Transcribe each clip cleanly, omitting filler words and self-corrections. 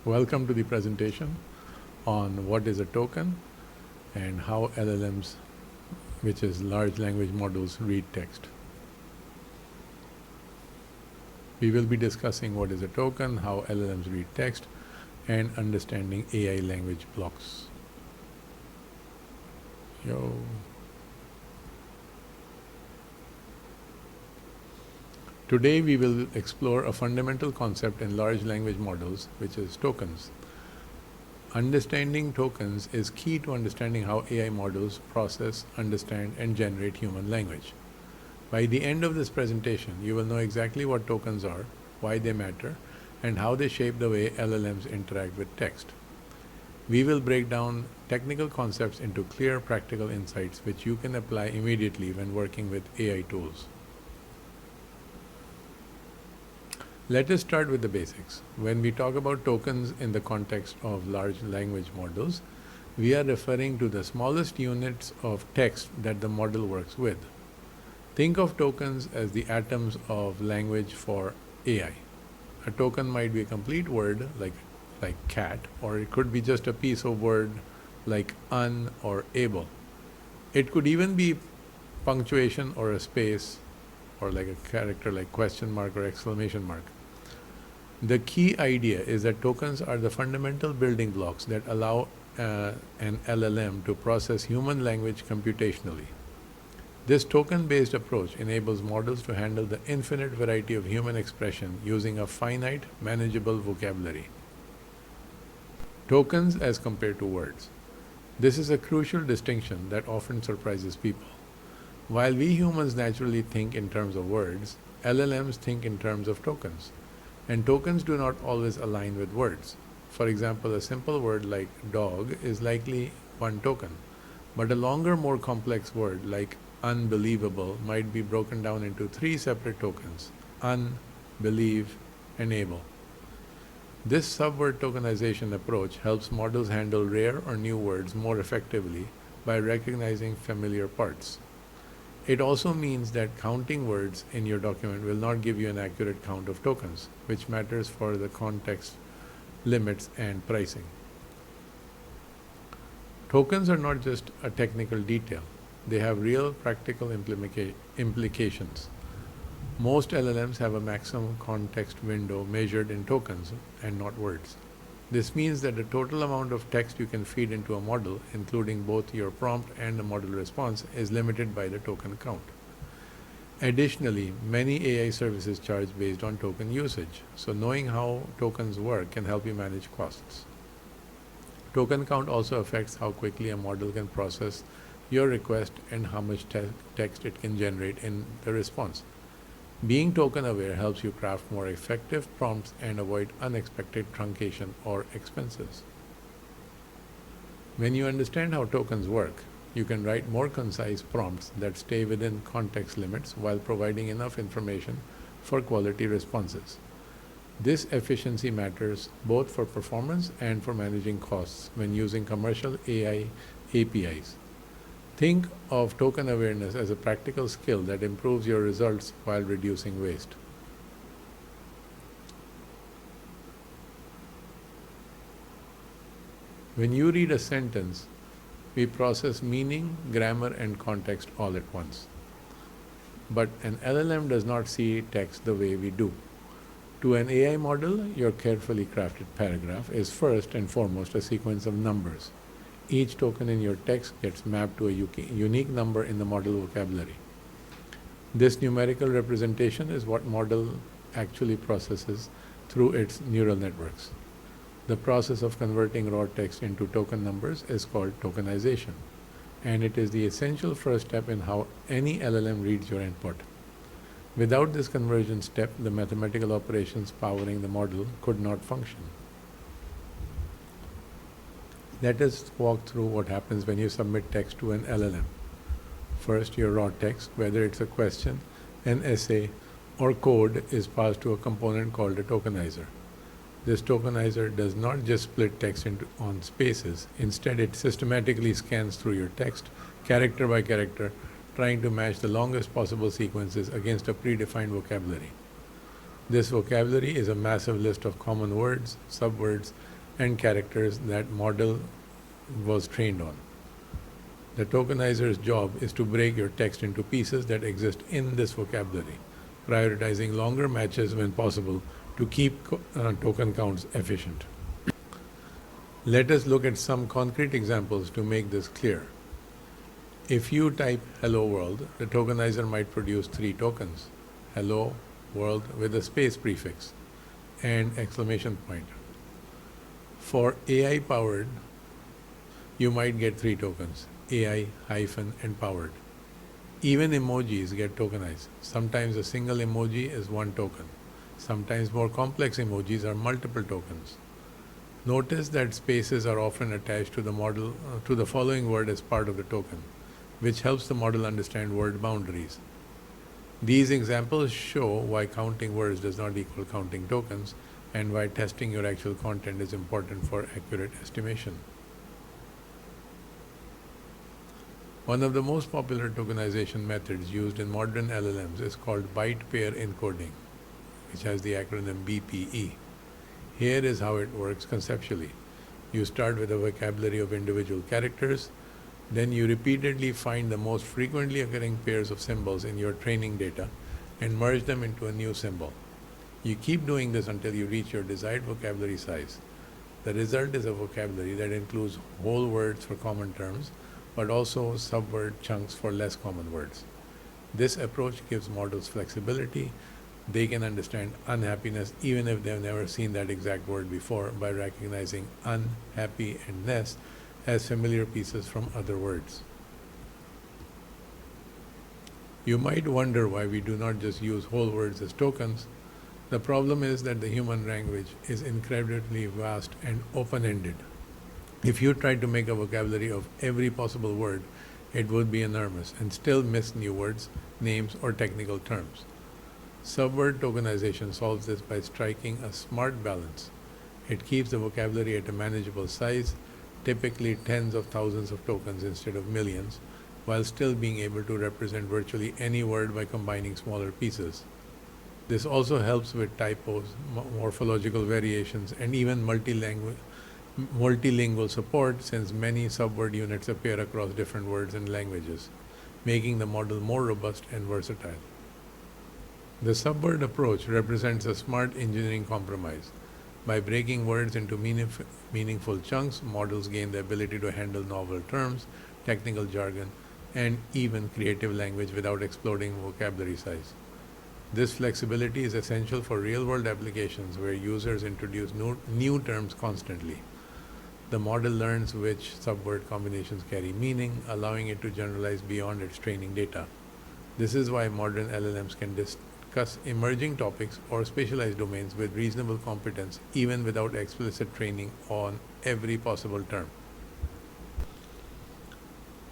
Welcome to the presentation on what is a token and how LLMs, which is large language models, read text. We will be discussing what is a token, how LLMs read text, and understanding AI language blocks. Today we will explore a fundamental concept in large language models, which is tokens. Understanding tokens is key to understanding how AI models process, understand, and generate human language. By the end of this presentation, you will know exactly what tokens are, why they matter, and how they shape the way LLMs interact with text. We will break down technical concepts into clear, practical insights which you can apply immediately when working with AI tools. Let us start with the basics. When we talk about tokens in the context of large language models, we are referring to the smallest units of text that the model works with. Think of tokens as the atoms of language for AI. A token might be a complete word like cat, or it could be just a piece of word like un or able. It could even be punctuation or a space, or like a character like question mark or exclamation mark. The key idea is that tokens are the fundamental building blocks that allow an LLM to process human language computationally. This token-based approach enables models to handle the infinite variety of human expression using a finite, manageable vocabulary. Tokens as compared to words. This is a crucial distinction that often surprises people. While we humans naturally think in terms of words, LLMs think in terms of tokens. And tokens do not always align with words. For example, a simple word like dog is likely one token, but a longer, more complex word like unbelievable might be broken down into 3 separate tokens: un, believe, and able. This subword tokenization approach helps models handle rare or new words more effectively by recognizing familiar parts. It also means that counting words in your document will not give you an accurate count of tokens, which matters for the context, limits, and pricing. Tokens are not just a technical detail. They have real practical implications. Most LLMs have a maximum context window measured in tokens and not words. This means that the total amount of text you can feed into a model, including both your prompt and the model response, is limited by the token count. Additionally, many AI services charge based on token usage, so knowing how tokens work can help you manage costs. Token count also affects how quickly a model can process your request and how much text it can generate in the response. Being token aware helps you craft more effective prompts and avoid unexpected truncation or expenses. When you understand how tokens work, you can write more concise prompts that stay within context limits while providing enough information for quality responses. This efficiency matters both for performance and for managing costs when using commercial AI APIs. Think of token awareness as a practical skill that improves your results while reducing waste. When you read a sentence, we process meaning, grammar, and context all at once. But an LLM does not see text the way we do. To an AI model, your carefully crafted paragraph is first and foremost a sequence of numbers. Each token in your text gets mapped to a unique number in the model vocabulary. This numerical representation is what model actually processes through its neural networks. The process of converting raw text into token numbers is called tokenization, and it is the essential first step in how any LLM reads your input. Without this conversion step, the mathematical operations powering the model could not function. Let us walk through what happens when you submit text to an LLM. First, your raw text, whether it's a question, an essay, or code, is passed to a component called a tokenizer. This tokenizer does not just split text on spaces. Instead, it systematically scans through your text, character by character, trying to match the longest possible sequences against a predefined vocabulary. This vocabulary is a massive list of common words, subwords, and characters that model was trained on. The tokenizer's job is to break your text into pieces that exist in this vocabulary, prioritizing longer matches when possible to keep token counts efficient. Let us look at some concrete examples to make this clear. If you type hello world, the tokenizer might produce 3 tokens: hello world with a space prefix and exclamation point. For AI powered, you might get 3 tokens: AI, hyphen, and powered. Even emojis get tokenized. Sometimes a single emoji is 1 token. Sometimes more complex emojis are multiple tokens. Notice that spaces are often attached to the model to the following word as part of the token, which helps the model understand word boundaries. These examples show why counting words does not equal counting tokens, and why testing your actual content is important for accurate estimation. One of the most popular tokenization methods used in modern LLMs is called byte pair encoding, which has the acronym BPE. Here is how it works conceptually. You start with a vocabulary of individual characters, then you repeatedly find the most frequently occurring pairs of symbols in your training data and merge them into a new symbol. You keep doing this until you reach your desired vocabulary size. The result is a vocabulary that includes whole words for common terms, but also subword chunks for less common words. This approach gives models flexibility. They can understand unhappiness even if they've never seen that exact word before, by recognizing unhappy and ness as familiar pieces from other words. You might wonder why we do not just use whole words as tokens. The problem is that the human language is incredibly vast and open-ended. If you tried to make a vocabulary of every possible word, it would be enormous and still miss new words, names, or technical terms. Subword tokenization solves this by striking a smart balance. It keeps the vocabulary at a manageable size, typically tens of thousands of tokens instead of millions, while still being able to represent virtually any word by combining smaller pieces. This also helps with typos, morphological variations, and even multilingual support, since many subword units appear across different words and languages, making the model more robust and versatile. The subword approach represents a smart engineering compromise. By breaking words into meaningful chunks, models gain the ability to handle novel terms, technical jargon, and even creative language without exploding vocabulary size. This flexibility is essential for real-world applications where users introduce new terms constantly. The model learns which subword combinations carry meaning, allowing it to generalize beyond its training data. This is why modern LLMs can discuss emerging topics or specialized domains with reasonable competence, even without explicit training on every possible term.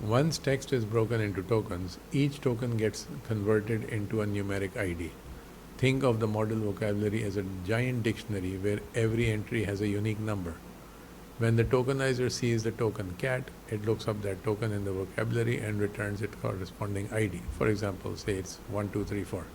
Once text is broken into tokens, each token gets converted into a numeric ID. Think of the model vocabulary as a giant dictionary where every entry has a unique number. When the tokenizer sees the token cat, it looks up that token in the vocabulary and returns its corresponding ID. For example, say it's 1234.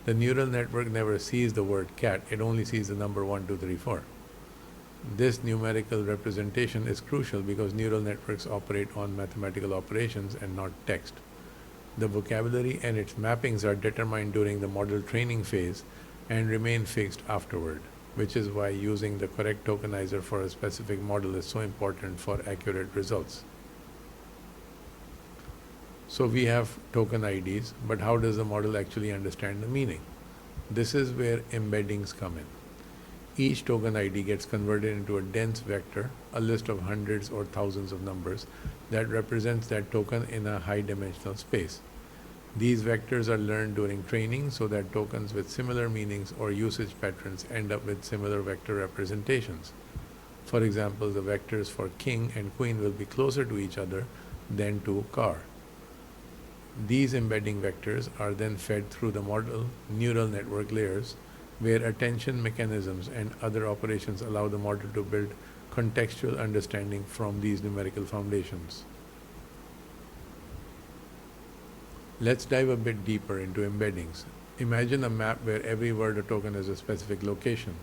The neural network never sees the word cat, it only sees the number 1234. This numerical representation is crucial because neural networks operate on mathematical operations and not text. The vocabulary and its mappings are determined during the model training phase and remain fixed afterward, which is why using the correct tokenizer for a specific model is so important for accurate results. So we have token IDs, but how does the model actually understand the meaning? This is where embeddings come in. Each token ID gets converted into a dense vector, a list of hundreds or thousands of numbers that represents that token in a high-dimensional space. These vectors are learned during training so that tokens with similar meanings or usage patterns end up with similar vector representations. For example, the vectors for king and queen will be closer to each other than to car. These embedding vectors are then fed through the model neural network layers, where attention mechanisms and other operations allow the model to build contextual understanding from these numerical foundations. Let's dive a bit deeper into embeddings. Imagine a map where every word or token has a specific location.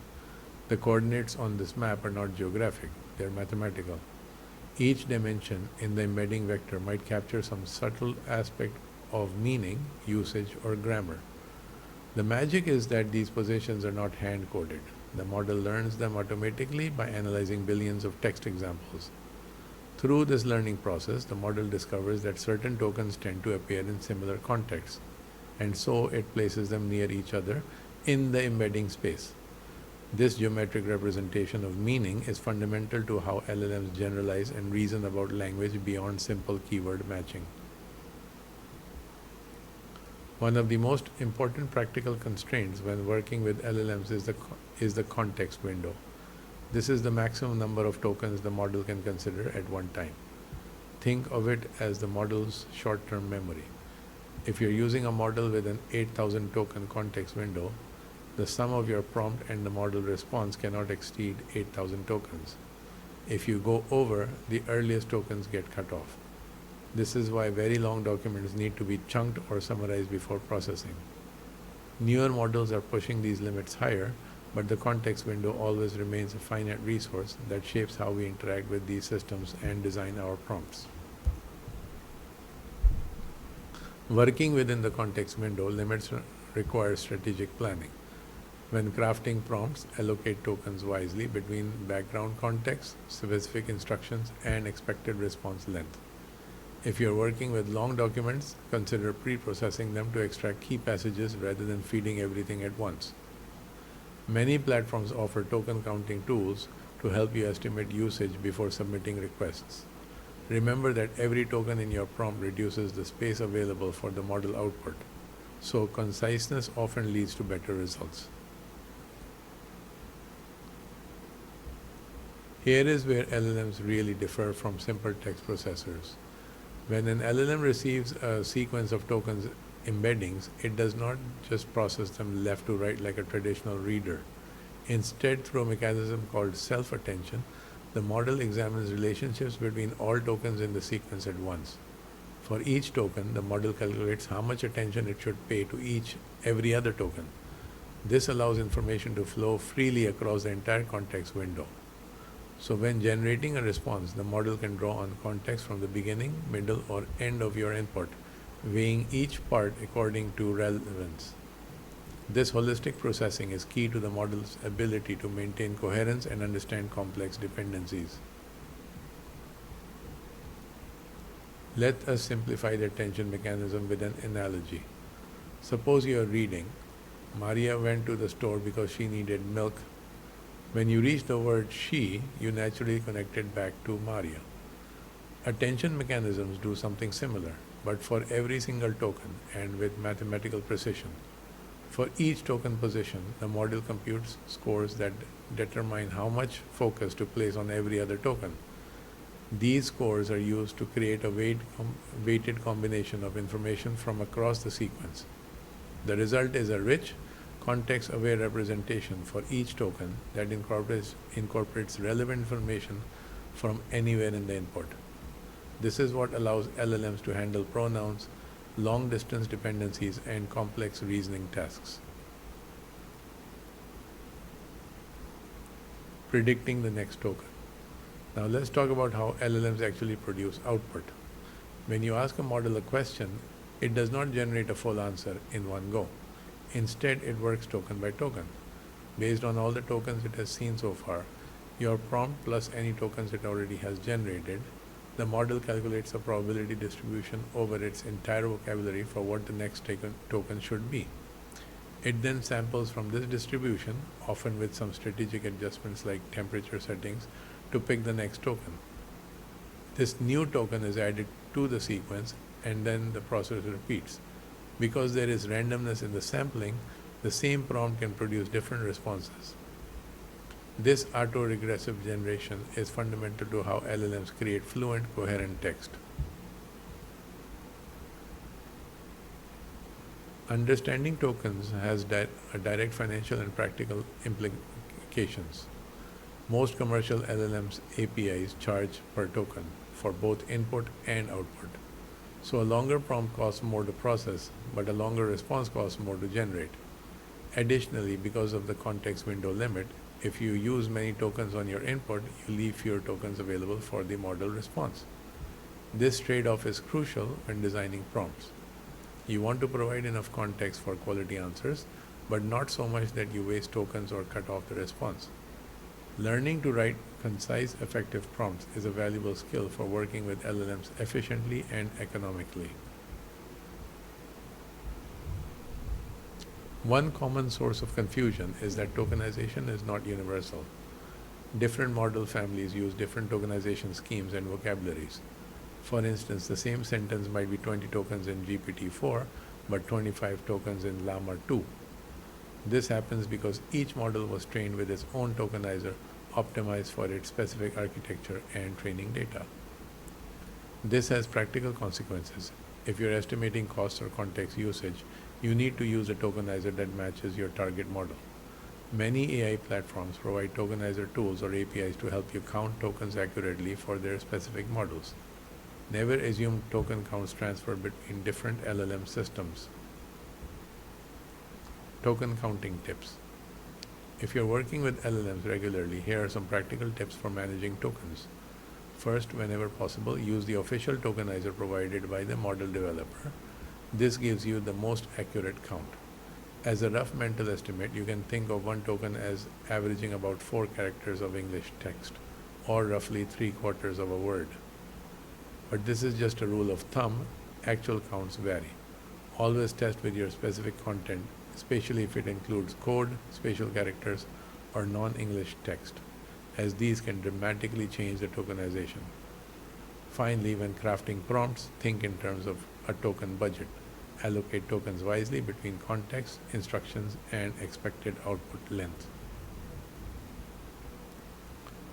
The coordinates on this map are not geographic, they're mathematical. Each dimension in the embedding vector might capture some subtle aspect of meaning, usage, or grammar. The magic is that these positions are not hand-coded. The model learns them automatically by analyzing billions of text examples. Through this learning process, the model discovers that certain tokens tend to appear in similar contexts, and so it places them near each other in the embedding space. This geometric representation of meaning is fundamental to how LLMs generalize and reason about language beyond simple keyword matching. One of the most important practical constraints when working with LLMs is the context window. This is the maximum number of tokens the model can consider at one time. Think of it as the model's short-term memory. If you're using a model with an 8,000 token context window, the sum of your prompt and the model response cannot exceed 8,000 tokens. If you go over, the earliest tokens get cut off. This is why very long documents need to be chunked or summarized before processing. Newer models are pushing these limits higher, but the context window always remains a finite resource that shapes how we interact with these systems and design our prompts. Working within the context window limits require strategic planning. When crafting prompts, allocate tokens wisely between background context, specific instructions, and expected response length. If you're working with long documents, consider pre-processing them to extract key passages rather than feeding everything at once. Many platforms offer token counting tools to help you estimate usage before submitting requests. Remember that every token in your prompt reduces the space available for the model output, so conciseness often leads to better results. Here is where LLMs really differ from simple text processors. When an LLM receives a sequence of tokens embeddings, it does not just process them left to right like a traditional reader. Instead, through a mechanism called self-attention, the model examines relationships between all tokens in the sequence at once. For each token, the model calculates how much attention it should pay to every other token. This allows information to flow freely across the entire context window. So when generating a response, the model can draw on context from the beginning, middle, or end of your input, weighing each part according to relevance. This holistic processing is key to the model's ability to maintain coherence and understand complex dependencies. Let us simplify the attention mechanism with an analogy. Suppose you are reading, Maria went to the store because she needed milk. When you reach the word she, you naturally connect it back to Maria. Attention mechanisms do something similar, but for every single token and with mathematical precision. For each token position, the model computes scores that determine how much focus to place on every other token. These scores are used to create a weighted combination of information from across the sequence. The result is a rich, context-aware representation for each token that incorporates relevant information from anywhere in the input. This is what allows LLMs to handle pronouns, long-distance dependencies, and complex reasoning tasks. Predicting the next token. Now let's talk about how LLMs actually produce output. When you ask a model a question, it does not generate a full answer in one go. Instead, it works token by token. Based on all the tokens it has seen so far, your prompt plus any tokens it already has generated, the model calculates a probability distribution over its entire vocabulary for what the next token should be. It then samples from this distribution, often with some strategic adjustments like temperature settings, to pick the next token. This new token is added to the sequence, and then the process repeats. Because there is randomness in the sampling, the same prompt can produce different responses. This auto-regressive generation is fundamental to how LLMs create fluent, coherent text. Understanding tokens has direct financial and practical implications. Most commercial LLMs APIs charge per token for both input and output. So a longer prompt costs more to process, but a longer response costs more to generate. Additionally, because of the context window limit, If you use many tokens on your input, you leave fewer tokens available for the model response. This trade-off is crucial when designing prompts. You want to provide enough context for quality answers, but not so much that you waste tokens or cut off the response. Learning to write concise, effective prompts is a valuable skill for working with LLMs efficiently and economically. One common source of confusion is that tokenization is not universal. Different model families use different tokenization schemes and vocabularies. For instance, the same sentence might be 20 tokens in GPT-4, but 25 tokens in Llama 2. This happens because each model was trained with its own tokenizer optimized for its specific architecture and training data. This has practical consequences. If you're estimating costs or context usage, you need to use a tokenizer that matches your target model. Many AI platforms provide tokenizer tools or APIs to help you count tokens accurately for their specific models. Never assume token counts transfer between different LLM systems. Token counting tips. If you're working with LLMs regularly, here are some practical tips for managing tokens. First, whenever possible, use the official tokenizer provided by the model developer. This gives you the most accurate count. As a rough mental estimate, you can think of one token as averaging about 4 characters of English text, or roughly 3/4 of a word. But this is just a rule of thumb. Actual counts vary. Always test with your specific content, especially if it includes code, spatial characters, or non-English text, as these can dramatically change the tokenization. Finally, when crafting prompts, think in terms of a token budget. Allocate tokens wisely between context, instructions, and expected output length.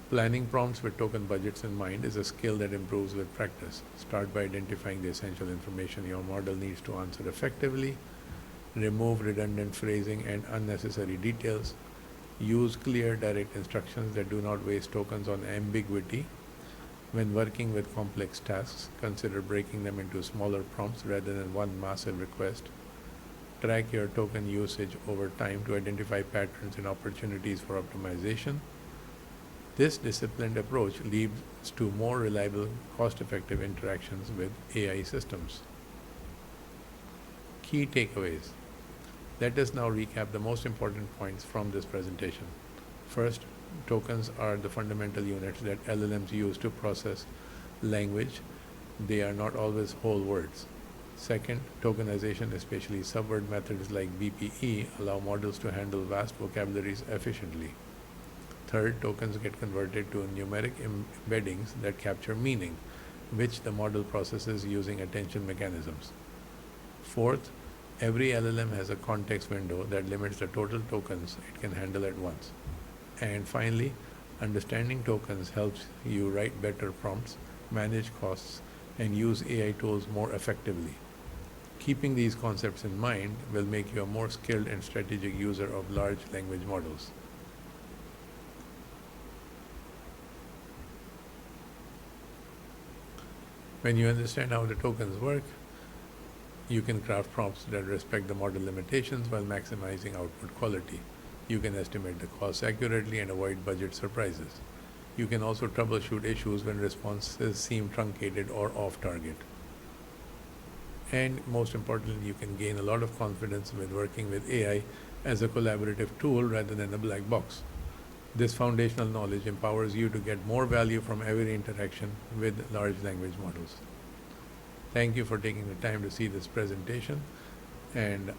Planning prompts with token budgets in mind is a skill that improves with practice. Start by identifying the essential information your model needs to answer effectively. Remove redundant phrasing and unnecessary details. Use clear, direct instructions that do not waste tokens on ambiguity. When working with complex tasks, consider breaking them into smaller prompts rather than one massive request. Track your token usage over time to identify patterns and opportunities for optimization. This disciplined approach leads to more reliable, cost-effective interactions with AI systems. Key takeaways. Let us now recap the most important points from this presentation. First, tokens are the fundamental units that LLMs use to process language. They are not always whole words. Second, tokenization, especially subword methods like BPE, allow models to handle vast vocabularies efficiently. Third, tokens get converted to numeric embeddings that capture meaning, which the model processes using attention mechanisms. Fourth, every LLM has a context window that limits the total tokens it can handle at once. And finally, understanding tokens helps you write better prompts, manage costs, and use AI tools more effectively. Keeping these concepts in mind will make you a more skilled and strategic user of large language models. When you understand how the tokens work, you can craft prompts that respect the model limitations while maximizing output quality. You can estimate the costs accurately and avoid budget surprises. You can also troubleshoot issues when responses seem truncated or off target. And most importantly, you can gain a lot of confidence with working with AI as a collaborative tool rather than a black box. This foundational knowledge empowers you to get more value from every interaction with large language models. Thank you for taking the time to see this presentation and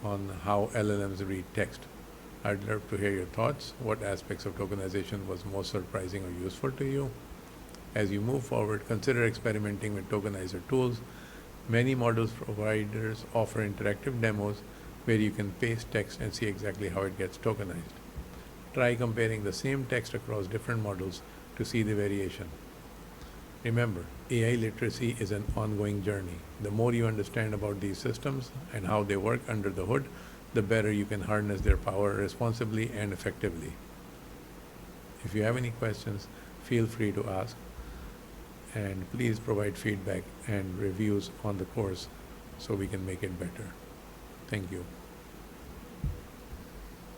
on how LLMs read text. I'd love to hear your thoughts. What aspects of tokenization was most surprising or useful to you? As you move forward, consider experimenting with tokenizer tools. Many models providers offer interactive demos where you can paste text and see exactly how it gets tokenized. Try comparing the same text across different models to see the variation. Remember, AI literacy is an ongoing journey. The more you understand about these systems and how they work under the hood, the better you can harness their power responsibly and effectively. If you have any questions, feel free to ask, and please provide feedback and reviews on the course so we can make it better. Thank you.